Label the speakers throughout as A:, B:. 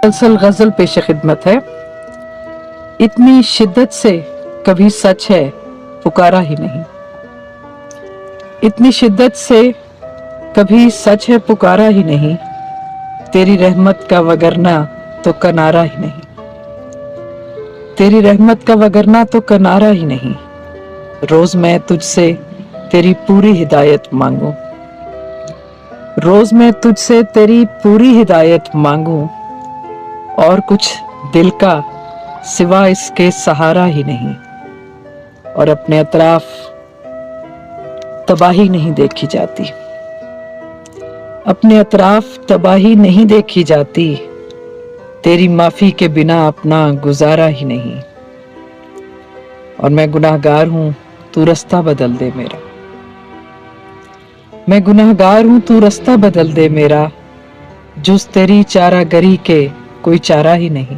A: मुसलसल गजल पेश खिदमत है। इतनी शिद्दत से कभी सच है पुकारा ही नहीं, इतनी शिद्दत से कभी सच है पुकारा ही नहीं, तेरी रहमत का वगरना तो कनारा ही नहीं, तेरी रहमत का वगरना तो कनारा ही नहीं। रोज मैं तुझसे तेरी पूरी हिदायत मांगू, रोज मैं तुझसे तेरी पूरी हिदायत मांगू, और कुछ दिल का सिवा इसके सहारा ही नहीं, और अपने अतराफ तबाही नहीं देखी जाती, अपने अतराफ तबाही नहीं देखी जाती, तेरी माफी के बिना अपना गुजारा ही नहीं। और मैं गुनाहगार हूं, तू रास्ता बदल दे मेरा, मैं गुनाहगार हूं, तू रास्ता बदल दे मेरा, जुस तेरी चारागरी के कोई चारा ही नहीं।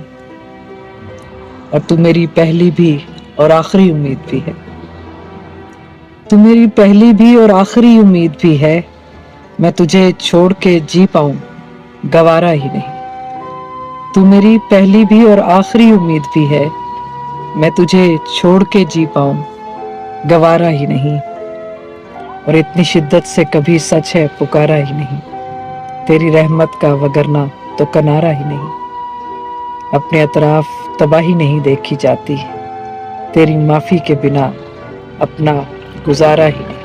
A: और तू मेरी पहली भी और आखिरी उम्मीद भी है, तू मेरी पहली भी और आखिरी उम्मीद भी है, मैं तुझे छोड़ के जी पाऊं गवारा ही नहीं। तू मेरी पहली भी और आखिरी उम्मीद भी है, मैं तुझे छोड़ के जी पाऊं गवारा ही नहीं। और इतनी शिद्दत से कभी सच है पुकारा ही नहीं, तेरी रहमत का वगरना तो कनारा ही नहीं, अपने अतराफ तबाही नहीं देखी जाती, तेरी माफी के बिना अपना गुजारा ही नहीं।